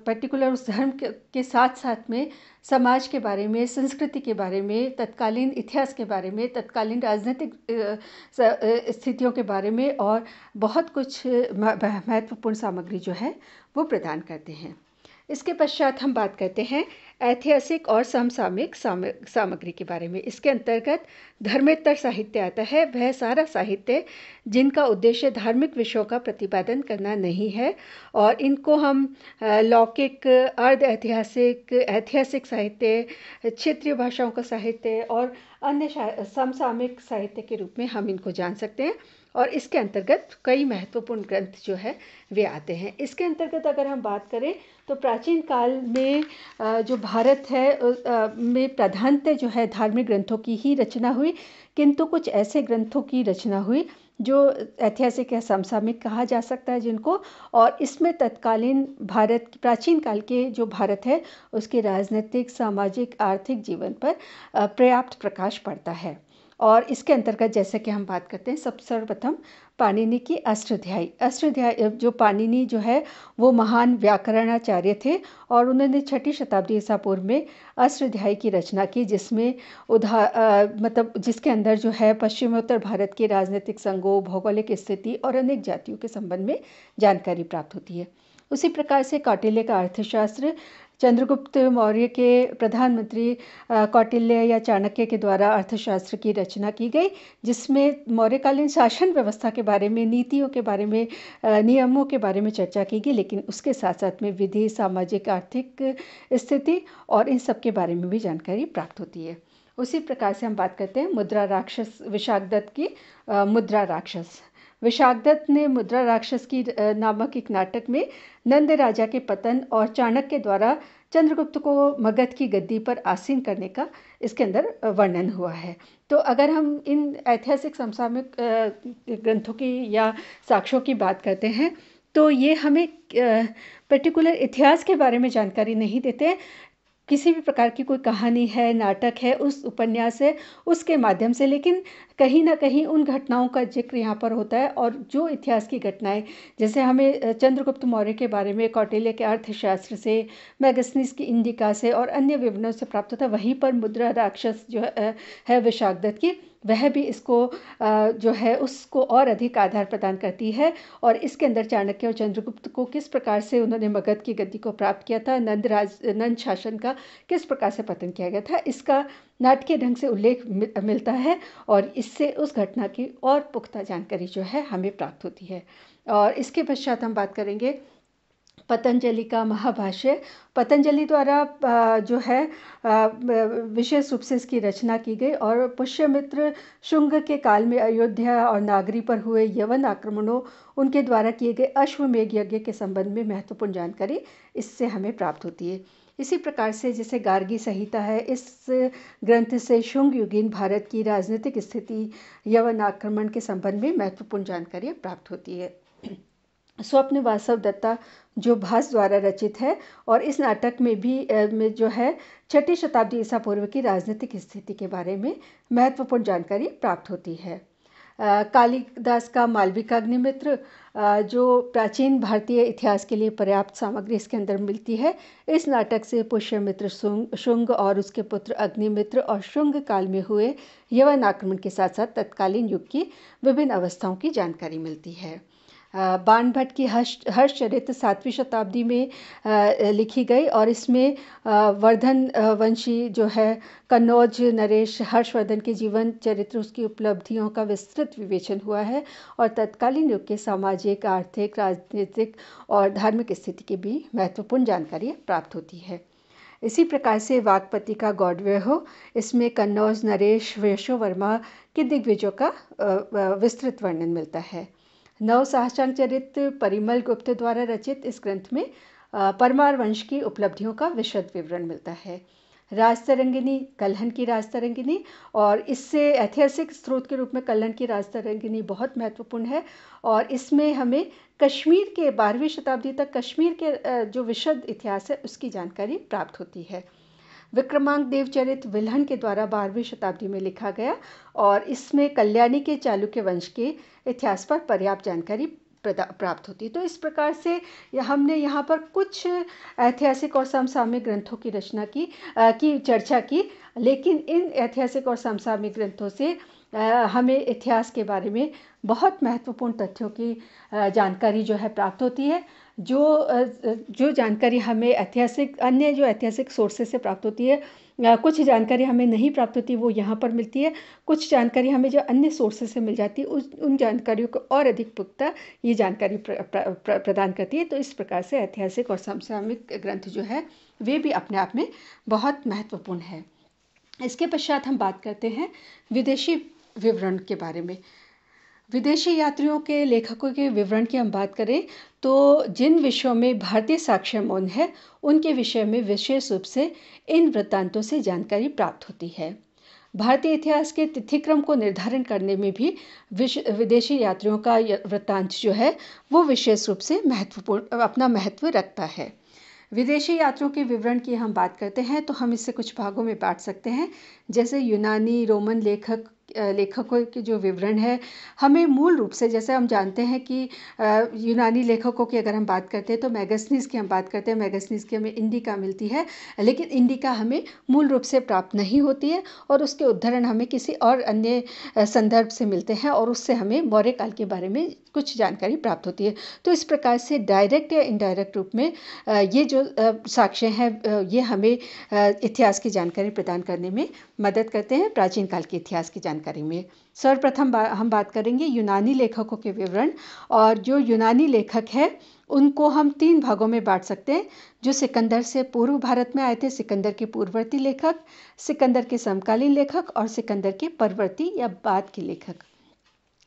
पर्टिकुलर उस धर्म के साथ साथ में समाज के बारे में, संस्कृति के बारे में, तत्कालीन इतिहास के बारे में, तत्कालीन राजनीतिक स्थितियों के बारे में और बहुत कुछ महत्वपूर्ण सामग्री जो है वो प्रदान करते हैं। इसके पश्चात हम बात करते हैं ऐतिहासिक और समसामयिक सामग्री के बारे में। इसके अंतर्गत धर्मेतर साहित्य आता है। वह सारा साहित्य जिनका उद्देश्य धार्मिक विषयों का प्रतिपादन करना नहीं है और इनको हम लौकिक, अर्ध ऐतिहासिक, ऐतिहासिक साहित्य, क्षेत्रीय भाषाओं का साहित्य और अन्य समसामयिक साहित्य के रूप में हम इनको जान सकते हैं और इसके अंतर्गत कई महत्वपूर्ण ग्रंथ जो है वे आते हैं। इसके अंतर्गत अगर हम बात करें तो प्राचीन काल में जो भारत है में प्रधानतः जो है धार्मिक ग्रंथों की ही रचना हुई, किंतु कुछ ऐसे ग्रंथों की रचना हुई जो ऐतिहासिक या समसामयिक कहा जा सकता है जिनको, और इसमें तत्कालीन भारत, प्राचीन काल के जो भारत है उसके राजनीतिक, सामाजिक, आर्थिक जीवन पर पर्याप्त प्रकाश पड़ता है। और इसके अंतर्गत जैसे कि हम बात करते हैं सर्वप्रथम पाणिनि की अष्टाध्यायी जो पाणिनि जो है वो महान व्याकरणाचार्य थे और उन्होंने 6ठी शताब्दी ईसा पूर्व में अष्टाध्यायी की रचना की, जिसमें मतलब जिसके अंदर जो है पश्चिमोत्तर भारत के राजनीतिक संघों, भौगोलिक स्थिति और अनेक जातियों के संबंध में जानकारी प्राप्त होती है। उसी प्रकार से कौटिल्य का अर्थशास्त्र, चंद्रगुप्त मौर्य के प्रधानमंत्री कौटिल्य या चाणक्य के द्वारा अर्थशास्त्र की रचना की गई, जिसमें मौर्यकालीन शासन व्यवस्था के बारे में, नीतियों के बारे में, नियमों के बारे में चर्चा की गई, लेकिन उसके साथ साथ में विधि, सामाजिक, आर्थिक स्थिति और इन सब के बारे में भी जानकारी प्राप्त होती है। उसी प्रकार से हम बात करते हैं मुद्रा राक्षस विशाखदत्त की मुद्रा राक्षस। विशाखदत्त ने मुद्रा राक्षस की नामक एक नाटक में नंद राजा के पतन और चाणक्य द्वारा चंद्रगुप्त को मगध की गद्दी पर आसीन करने का इसके अंदर वर्णन हुआ है। तो अगर हम इन ऐतिहासिक समसामयिक ग्रंथों की या साक्ष्यों की बात करते हैं तो ये हमें पर्टिकुलर इतिहास के बारे में जानकारी नहीं देते। किसी भी प्रकार की कोई कहानी है, नाटक है, उस उपन्यास है, उसके माध्यम से, लेकिन कहीं न कहीं उन घटनाओं का ज़िक्र यहाँ पर होता है और जो इतिहास की घटनाएँ जैसे हमें चंद्रगुप्त मौर्य के बारे में कौटिल्य के अर्थशास्त्र से, मैगस्थनीज़ की इंडिका से और अन्य विवरणों से प्राप्त होता है। वहीं पर मुद्रा राक्षस जो है विशाखदत्त की, वह भी इसको जो है उसको और अधिक आधार प्रदान करती है और इसके अंदर चाणक्य और चंद्रगुप्त को किस प्रकार से उन्होंने मगध की गद्दी को प्राप्त किया था, नंद शासन का किस प्रकार से पतन किया गया था, इसका नाटकीय ढंग से उल्लेख मिलता है और इससे उस घटना की और पुख्ता जानकारी जो है हमें प्राप्त होती है। और इसके पश्चात हम बात करेंगे पतंजलि का महाभाष्य। पतंजलि द्वारा जो है विशेष रूप से इसकी रचना की गई और पुष्यमित्र शुंग के काल में अयोध्या और नागरी पर हुए यवन आक्रमणों, उनके द्वारा किए गए अश्वमेध यज्ञ के संबंध में महत्वपूर्ण जानकारी इससे हमें प्राप्त होती है। इसी प्रकार से जैसे गार्गी संहिता है, इस ग्रंथ से शुंग युगीन भारत की राजनीतिक स्थिति, यवन आक्रमण के संबंध में महत्वपूर्ण जानकारी प्राप्त होती है। स्वप्न वासव दत्ता जो भास द्वारा रचित है और इस नाटक में भी में जो है 6ठी शताब्दी ईसा पूर्व की राजनीतिक स्थिति के बारे में महत्वपूर्ण जानकारी प्राप्त होती है। कालिदास का मालविकाग्निमित्र जो प्राचीन भारतीय इतिहास के लिए पर्याप्त सामग्री इसके अंदर मिलती है। इस नाटक से पुष्यमित्र शुंग और उसके पुत्र अग्निमित्र और शुंग काल में हुए यवन आक्रमण के साथ साथ तत्कालीन युग की विभिन्न अवस्थाओं की जानकारी मिलती है। बाणभट्ट की हर्षचरित 7वीं शताब्दी में लिखी गई और इसमें वर्धन वंशी जो है कन्नौज नरेश हर्षवर्धन के जीवन चरित्र, उसकी उपलब्धियों का विस्तृत विवेचन हुआ है और तत्कालीन युग के सामाजिक, आर्थिक, राजनीतिक और धार्मिक स्थिति की भी महत्वपूर्ण जानकारी प्राप्त होती है। इसी प्रकार से वागपति का गौडव्यूह, इसमें कन्नौज नरेश यशोवर्मा के दिग्विजयों का विस्तृत वर्णन मिलता है। नव सहस्रांक परिमल गुप्त द्वारा रचित इस ग्रंथ में परमार वंश की उपलब्धियों का विशद विवरण मिलता है। राजतरंगिनी, कल्हण की राजतरंगिनी, और इससे ऐतिहासिक स्रोत के रूप में कल्हण की राजतरंगिनी बहुत महत्वपूर्ण है और इसमें हमें कश्मीर के 12वीं शताब्दी तक कश्मीर के जो विशद इतिहास है उसकी जानकारी प्राप्त होती है। विक्रमांक देवचरित विल्हण के द्वारा 12वीं शताब्दी में लिखा गया और इसमें कल्याणी के चालुक्य वंश के इतिहास पर पर्याप्त जानकारी प्राप्त होती है। तो इस प्रकार से हमने यहाँ पर कुछ ऐतिहासिक और समसामयिक ग्रंथों की रचना की चर्चा की, लेकिन इन ऐतिहासिक और समसामयिक ग्रंथों से हमें इतिहास के बारे में बहुत महत्वपूर्ण तथ्यों की जानकारी जो है प्राप्त होती है। जो जानकारी हमें अन्य जो ऐतिहासिक सोर्सेस से प्राप्त होती है, कुछ जानकारी हमें नहीं प्राप्त होती वो यहाँ पर मिलती है, कुछ जानकारी हमें जो अन्य सोर्सेस से मिल जाती है उन जानकारियों को और अधिक पुख्ता ये जानकारी प्रदान करती है। तो इस प्रकार से ऐतिहासिक और समसामयिक ग्रंथ जो है वे भी अपने आप में बहुत महत्वपूर्ण है। इसके पश्चात हम बात करते हैं विदेशी विवरण के बारे में। विदेशी यात्रियों के लेखकों के विवरण की हम बात करें तो जिन विषयों में भारतीय साक्ष्य मौन है उनके विषय में विशेष रूप से इन वृत्तांतों से जानकारी प्राप्त होती है। भारतीय इतिहास के तिथिक्रम को निर्धारण करने में भी विदेशी यात्रियों का वृत्तांत जो है वो विशेष रूप से महत्वपूर्ण अपना महत्व रखता है। विदेशी यात्रियों के विवरण की हम बात करते हैं तो हम इसे कुछ भागों में बांट सकते हैं। जैसे यूनानी रोमन लेखकों के जो विवरण है, हमें मूल रूप से जैसे हम जानते हैं कि यूनानी लेखकों की अगर हम बात करते हैं तो मैगस्थनीज़ की हम बात करते हैं, मैगस्थनीज़ की हमें इंडिका मिलती है, लेकिन इंडिका हमें मूल रूप से प्राप्त नहीं होती है और उसके उद्धरण हमें किसी और अन्य संदर्भ से मिलते हैं और उससे हमें मौर्य काल के बारे में कुछ जानकारी प्राप्त होती है। तो इस प्रकार से डायरेक्ट या इनडायरेक्ट रूप में ये जो साक्ष्य हैं ये हमें इतिहास की जानकारी प्रदान करने में मदद करते हैं, प्राचीन काल के इतिहास की जानकारी में। सर्वप्रथम हम बात करेंगे यूनानी लेखकों के विवरण, और जो यूनानी लेखक है उनको हम 3 भागों में बांट सकते हैं। जो सिकंदर से पूर्व भारत में आए थे, सिकंदर के पूर्ववर्ती लेखक, सिकंदर के समकालीन लेखक और सिकंदर के परवर्ती या बाद के लेखक।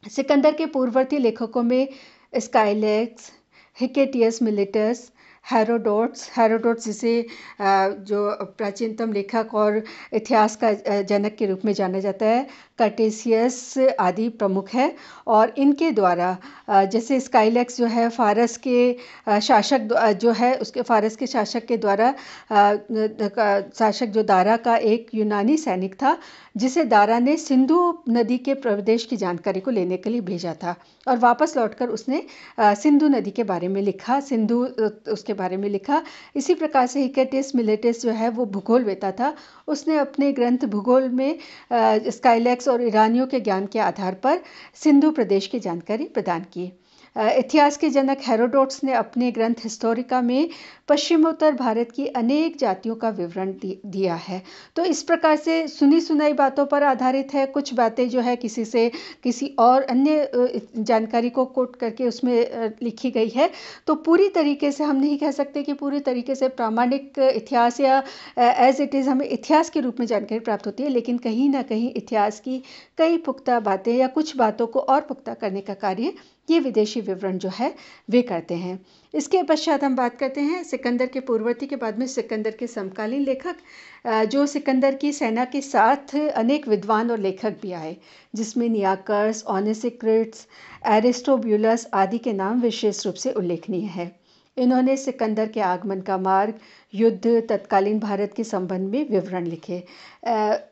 सिकंदर के पूर्ववर्ती लेखकों में स्काइलैक्स, हिकेटियस मिलिटस, हेरोडोट्स जिसे जो प्राचीनतम लेखक और इतिहास का जनक के रूप में जाना जाता है, कार्टेशियस आदि प्रमुख है। और इनके द्वारा जैसे स्काइलैक्स जो है फारस के जो है उसके फारस के शासक के द्वारा शासक जो दारा का एक यूनानी सैनिक था, जिसे दारा ने सिंधु नदी के प्रदेश की जानकारी को लेने के लिए भेजा था, और वापस लौटकर उसने सिंधु नदी के बारे में लिखा, उसके बारे में लिखा। इसी प्रकार से हिकेटिस मिलेटिस जो है वो भूगोलवेता था, उसने अपने ग्रंथ भूगोल में स्काइलैक्स और ईरानियों के ज्ञान के आधार पर सिंधु प्रदेश की जानकारी प्रदान की। इतिहास के जनक हेरोडोट्स ने अपने ग्रंथ हिस्टोरिका में पश्चिमोत्तर भारत की अनेक जातियों का विवरण दिया है। तो इस प्रकार से सुनी सुनाई बातों पर आधारित है, कुछ बातें जो है किसी और अन्य जानकारी को कोट करके उसमें लिखी गई है। तो पूरी तरीके से हम नहीं कह सकते कि पूरी तरीके से प्रामाणिक इतिहास या एज इट इज़ हमें इतिहास के रूप में जानकारी प्राप्त होती है, लेकिन कहीं ना कहीं इतिहास की कई पुख्ता बातें या कुछ बातों को और पुख्ता करने का कार्य ये विदेशी विवरण जो है वे करते हैं। इसके पश्चात हम बात करते हैं सिकंदर के पूर्ववर्ती के बाद में सिकंदर के समकालीन लेखक, जो सिकंदर की सेना के साथ अनेक विद्वान और लेखक भी आए, जिसमें नियाकर्स, ओनेसिक्रिट्स, एरिस्टोब्यूलस आदि के नाम विशेष रूप से उल्लेखनीय है। इन्होंने सिकंदर के आगमन का मार्ग, युद्ध, तत्कालीन भारत के संबंध में विवरण लिखे।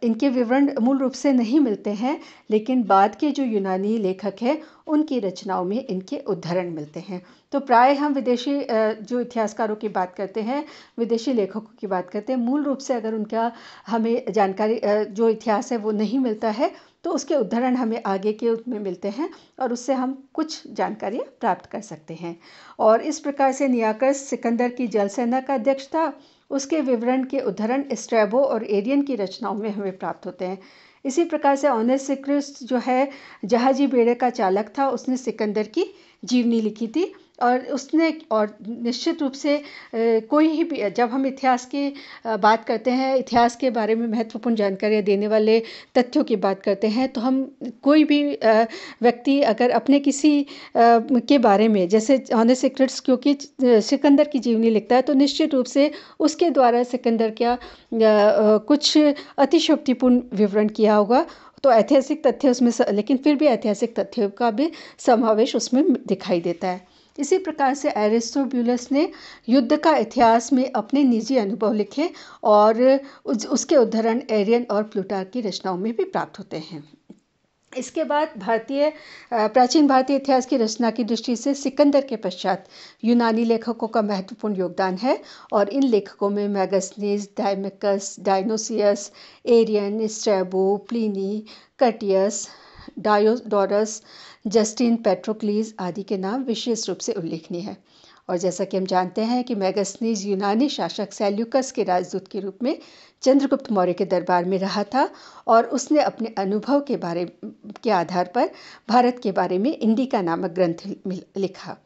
इनके विवरण मूल रूप से नहीं मिलते हैं, लेकिन बाद के जो यूनानी लेखक हैं उनकी रचनाओं में इनके उद्धरण मिलते हैं। तो प्राय हम विदेशी जो इतिहासकारों की बात करते हैं, विदेशी लेखकों की बात करते हैं, मूल रूप से अगर उनका हमें जानकारी जो इतिहास है वो नहीं मिलता है, तो उसके उद्धरण हमें आगे के उसमें मिलते हैं और उससे हम कुछ जानकारी प्राप्त कर सकते हैं। और इस प्रकार से नियाकर्स सिकंदर की जल सेना का अध्यक्ष था, उसके विवरण के उद्धरण स्ट्रैबो और एरियन की रचनाओं में हमें प्राप्त होते हैं। इसी प्रकार से ओनेसिक्रिट्स जो है जहाजी बेड़े का चालक था, उसने सिकंदर की जीवनी लिखी थी। और निश्चित रूप से कोई भी जब हम इतिहास की बात करते हैं, इतिहास के बारे में महत्वपूर्ण जानकारियाँ देने वाले तथ्यों की बात करते हैं, तो हम कोई भी व्यक्ति अगर अपने किसी के बारे में, जैसे ओनेसिक्रिट्स क्योंकि सिकंदर की जीवनी लिखता है, तो निश्चित रूप से उसके द्वारा सिकंदर क्या कुछ अतिशयोक्तिपूर्ण विवरण किया होगा। तो ऐतिहासिक तथ्य उसमें लेकिन फिर भी ऐतिहासिक तथ्यों का भी समावेश उसमें दिखाई देता है। इसी प्रकार से एरिस्टोब्यूलस ने युद्ध का इतिहास में अपने निजी अनुभव लिखे और उसके उद्धरण एरियन और प्लूटार्क की रचनाओं में भी प्राप्त होते हैं। इसके बाद प्राचीन भारतीय इतिहास की रचना की दृष्टि से सिकंदर के पश्चात यूनानी लेखकों का महत्वपूर्ण योगदान है, और इन लेखकों में Megasthenes, Deimachus, Dionysius, Arrian, Strabo, Pliny, Curtius, Diodorus, Justin, Patrocles आदि के नाम विशेष रूप से उल्लेखनीय है। और जैसा कि हम जानते हैं कि मैगस्थनीज यूनानी शासक सेल्यूकस के राजदूत के रूप में चंद्रगुप्त मौर्य के दरबार में रहा था, और उसने अपने अनुभव के आधार पर भारत के बारे में इंडिका नामक ग्रंथ लिखा।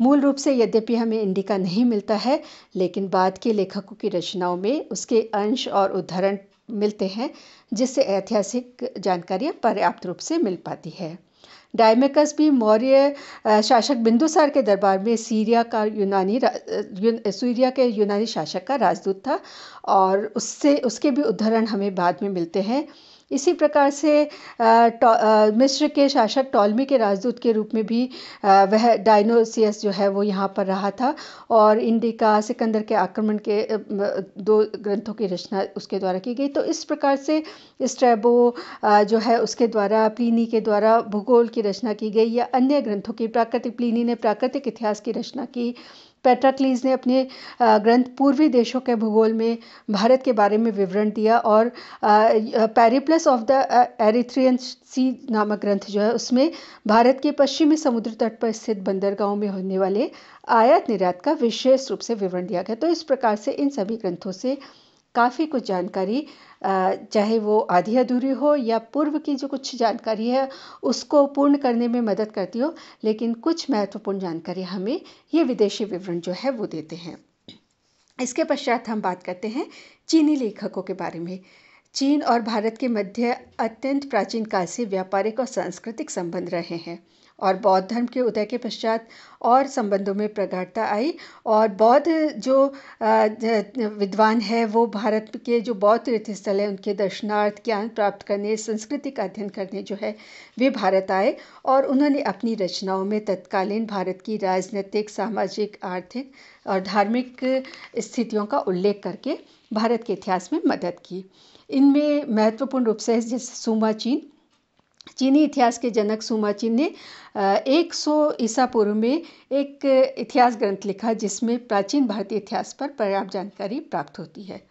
मूल रूप से यद्यपि हमें इंडिका नहीं मिलता है, लेकिन बाद के लेखकों की रचनाओं में उसके अंश और उद्धरण मिलते हैं, जिससे ऐतिहासिक जानकारियाँ पर्याप्त रूप से मिल पाती है। डायमेकस भी मौर्य शासक बिंदुसार के दरबार में सीरिया के यूनानी शासक का राजदूत था, और उसके भी उद्धरण हमें बाद में मिलते हैं। इसी प्रकार से मिस्र के शासक टॉलमी के राजदूत के रूप में भी वह डायनोसियस जो है वो यहाँ पर रहा था, और इंडिका, सिकंदर के आक्रमण के 2 ग्रंथों की रचना उसके द्वारा की गई। तो इस प्रकार से स्ट्रैबो जो है उसके द्वारा, प्लिनी के द्वारा भूगोल की रचना की गई, या अन्य ग्रंथों की प्लिनी ने प्राकृतिक इतिहास की रचना की, पेट्राक्लीज ने अपने ग्रंथ पूर्वी देशों के भूगोल में भारत के बारे में विवरण दिया, और पेरिप्लस ऑफ द एरिथ्रियन सी नामक ग्रंथ जो है उसमें भारत के पश्चिमी समुद्र तट पर स्थित बंदरगाहों में होने वाले आयात निर्यात का विशेष रूप से विवरण दिया गया। तो इस प्रकार से इन सभी ग्रंथों से काफ़ी कुछ जानकारी, चाहे वो आधी अधूरी हो या पूर्व की जो कुछ जानकारी है उसको पूर्ण करने में मदद करती हो, लेकिन कुछ महत्वपूर्ण जानकारी हमें ये विदेशी विवरण जो है वो देते हैं। इसके पश्चात हम बात करते हैं चीनी लेखकों के बारे में। चीन और भारत के मध्य अत्यंत प्राचीन काल से व्यापारिक और सांस्कृतिक संबंध रहे हैं, और बौद्ध धर्म के उदय के पश्चात और संबंधों में प्रगाढ़ता आई और बौद्ध जो विद्वान है वो भारत के जो बौद्ध तीर्थ स्थल है उनके दर्शनार्थ ज्ञान प्राप्त करने, संस्कृति का अध्ययन करने जो है वे भारत आए और उन्होंने अपनी रचनाओं में तत्कालीन भारत की राजनीतिक, सामाजिक, आर्थिक और धार्मिक स्थितियों का उल्लेख करके भारत के इतिहास में मदद की। इनमें महत्वपूर्ण रूप से जैसे सुमा चीन, चीनी इतिहास के जनक सुमा चीन ने 100 ईसा पूर्व में एक इतिहास ग्रंथ लिखा जिसमें प्राचीन भारतीय इतिहास पर पर्याप्त जानकारी प्राप्त होती है।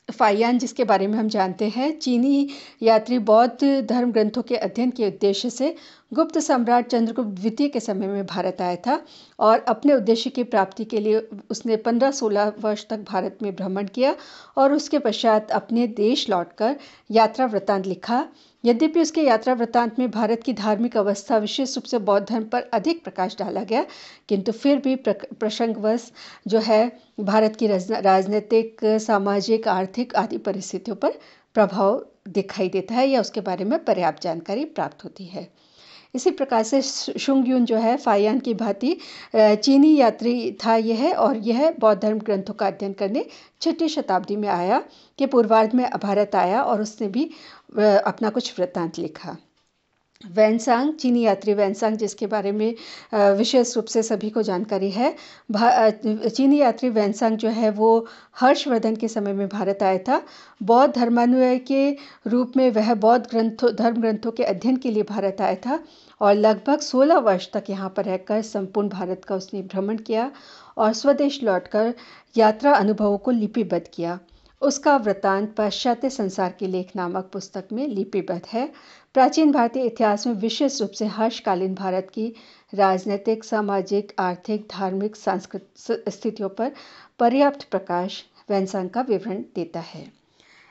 फाहियान, जिसके बारे में हम जानते हैं, चीनी यात्री बौद्ध धर्म ग्रंथों के अध्ययन के उद्देश्य से गुप्त सम्राट चंद्रगुप्त द्वितीय के समय में भारत आया था और अपने उद्देश्य की प्राप्ति के लिए उसने 15-16 वर्ष तक भारत में भ्रमण किया और उसके पश्चात अपने देश लौटकर यात्रा वृत्तांत लिखा। यद्यपि उसके यात्रा वृत्तांत में भारत की धार्मिक अवस्था, विशेष रूप से बौद्ध धर्म पर अधिक प्रकाश डाला गया, किंतु फिर भी प्रसंगवश जो है भारत की राजनीतिक, सामाजिक, आर्थिक आदि परिस्थितियों पर प्रभाव दिखाई देता है या उसके बारे में पर्याप्त जानकारी प्राप्त होती है। इसी प्रकार से शुंग-युन जो है फाहियान की भांति चीनी यात्री था यह, और यह बौद्ध धर्म ग्रंथों का अध्ययन करने 6ठी शताब्दी में आया के पूर्वार्ध में भारत आया और उसने भी अपना कुछ वृत्तांत लिखा। वैनसांग, चीनी यात्री वैनसांग, जिसके बारे में विशेष रूप से सभी को जानकारी है, चीनी यात्री वैनसांग जो है वो हर्षवर्धन के समय में भारत आया था। बौद्ध धर्मानुयायी के रूप में वह बौद्ध धर्म ग्रंथों के अध्ययन के लिए भारत आया था और लगभग 16 वर्ष तक यहाँ पर रहकर संपूर्ण भारत का उसने भ्रमण किया और स्वदेश लौटकर यात्रा अनुभवों को लिपिबद्ध किया। उसका वृत्तांत पाश्चात्य संसार के लेख नामक पुस्तक में लिपिबद्ध है। प्राचीन भारतीय इतिहास में विशेष रूप से हर्षकालीन भारत की राजनीतिक, सामाजिक, आर्थिक, धार्मिक, सांस्कृतिक स्थितियों पर पर्याप्त प्रकाश वैनसांग का विवरण देता है।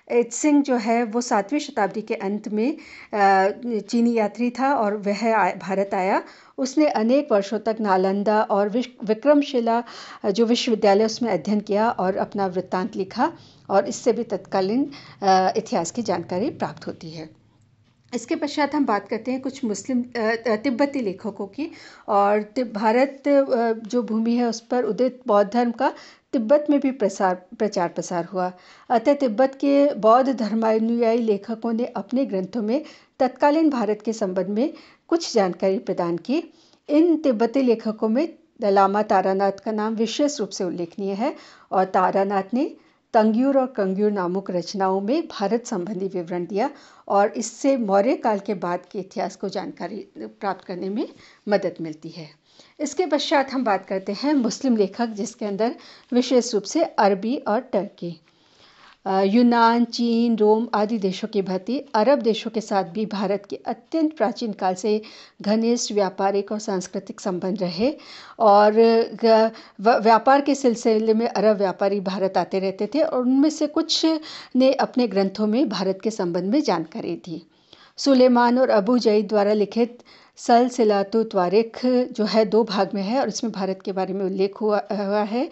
त्सिंग जो है वो 7वीं शताब्दी के अंत में चीनी यात्री था और वह भारत आया। उसने अनेक वर्षों तक नालंदा और विक्रमशिला जो विश्वविद्यालय उसमें अध्ययन किया और अपना वृत्तांत लिखा और इससे भी तत्कालीन इतिहास की जानकारी प्राप्त होती है। इसके पश्चात हम बात करते हैं कुछ मुस्लिम तिब्बती लेखकों की, और भारत जो भूमि है उस पर उदित बौद्ध धर्म का तिब्बत में भी प्रचार प्रसार हुआ। अतः तिब्बत के बौद्ध धर्मानुयायी लेखकों ने अपने ग्रंथों में तत्कालीन भारत के संबंध में कुछ जानकारी प्रदान की। इन तिब्बती लेखकों में लामा तारानाथ का नाम विशेष रूप से उल्लेखनीय है और तारानाथ ने तंग्यूर और कंग्यूर नामक रचनाओं में भारत संबंधी विवरण दिया और इससे मौर्य काल के बाद के इतिहास को जानकारी प्राप्त करने में मदद मिलती है। इसके पश्चात हम बात करते हैं मुस्लिम लेखक, जिसके अंदर विशेष रूप से अरबी और टर्की, यूनान, चीन, रोम आदि देशों की भांति अरब देशों के साथ भी भारत के अत्यंत प्राचीन काल से घनिष्ठ व्यापारिक और सांस्कृतिक संबंध रहे और व्यापार के सिलसिले में अरब व्यापारी भारत आते रहते थे और उनमें से कुछ ने अपने ग्रंथों में भारत के संबंध में जानकारी दी। सुलेमान और अबू जईद द्वारा लिखित सलसिलातु त्वारिख जो है 2 भाग में है और इसमें भारत के बारे में उल्लेख हुआ है।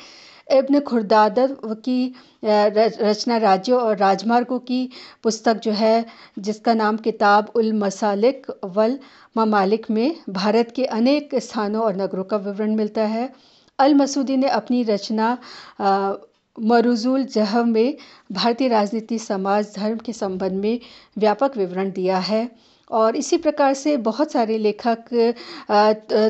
इब्न खुर्दाद की रचना राज्यों और राजमार्गों की पुस्तक जो है, जिसका नाम किताब उल मसालिक वल ममालिक में भारत के अनेक स्थानों और नगरों का विवरण मिलता है। अल मसूदी ने अपनी रचना मरूजुल जहव में भारतीय राजनीति, समाज, धर्म के संबंध में व्यापक विवरण दिया है। और इसी प्रकार से बहुत सारे लेखक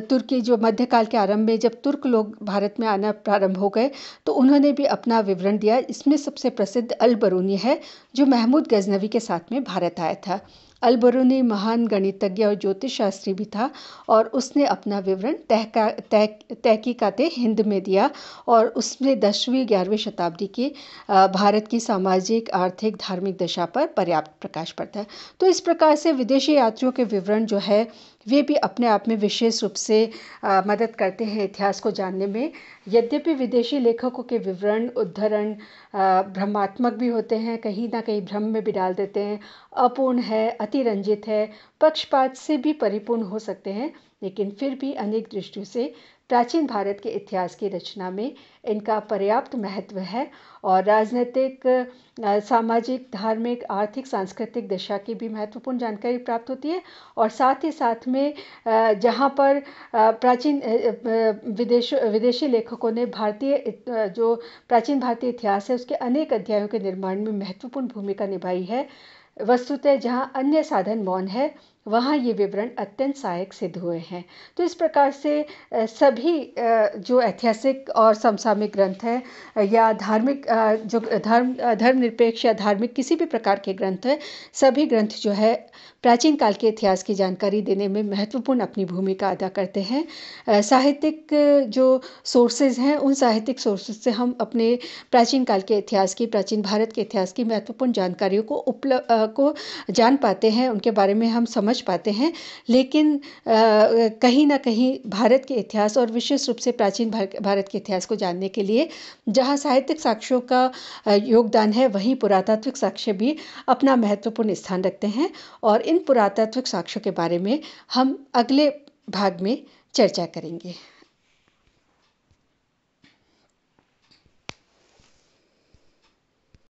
तुर्की जो मध्यकाल के आरंभ में जब तुर्क लोग भारत में आना प्रारंभ हो गए तो उन्होंने भी अपना विवरण दिया। इसमें सबसे प्रसिद्ध अल बरूनी है जो महमूद गजनवी के साथ में भारत आया था। अल बरूनी महान गणितज्ञ और ज्योतिष शास्त्री भी था और उसने अपना विवरण तहकीकाते हिंद में दिया और उसमें 10वीं 11वीं शताब्दी की भारत की सामाजिक, आर्थिक, धार्मिक दशा पर पर्याप्त प्रकाश पड़ता है। तो इस प्रकार से विदेशी यात्रियों के विवरण जो है वे भी अपने आप में विशेष रूप से मदद करते हैं इतिहास को जानने में। यद्यपि विदेशी लेखकों के विवरण, उद्धरण भ्रमात्मक भी होते हैं, कहीं ना कहीं भ्रम में भी डाल देते हैं, अपूर्ण है, अतिरंजित है, पक्षपात से भी परिपूर्ण हो सकते हैं, लेकिन फिर भी अनेक दृष्टियों से प्राचीन भारत के इतिहास की रचना में इनका पर्याप्त महत्व है और राजनीतिक, सामाजिक, धार्मिक, आर्थिक, सांस्कृतिक दिशा की भी महत्वपूर्ण जानकारी प्राप्त होती है। और साथ ही साथ में जहाँ पर प्राचीन विदेशी लेखकों ने जो प्राचीन भारतीय इतिहास है उसके अनेक अध्यायों के निर्माण में महत्वपूर्ण भूमिका निभाई है। वस्तुतः जहाँ अन्य साधन मौन है, वहाँ ये विवरण अत्यंत सहायक सिद्ध हुए हैं। तो इस प्रकार से सभी जो ऐतिहासिक और समसामयिक ग्रंथ हैं या धार्मिक, जो धर्मनिरपेक्ष या धार्मिक किसी भी प्रकार के ग्रंथ हैं, सभी ग्रंथ जो है प्राचीन काल के इतिहास की जानकारी देने में महत्वपूर्ण अपनी भूमिका अदा करते हैं। साहित्यिक जो सोर्सेज हैं, उन साहित्यिक सोर्सेज से हम अपने प्राचीन काल के इतिहास की, प्राचीन भारत के इतिहास की महत्वपूर्ण जानकारियों को जान पाते हैं, उनके बारे में हम समझ पाते हैं। लेकिन कहीं ना कहीं भारत के इतिहास और विशेष रूप से प्राचीन भारत के इतिहास को जानने के लिए जहाँ साहित्यिक साक्ष्यों का योगदान है, वहीं पुरातात्विक साक्ष्य भी अपना महत्वपूर्ण स्थान रखते हैं। और इन पुरातात्विक साक्ष्यों के बारे में हम अगले भाग में चर्चा करेंगे।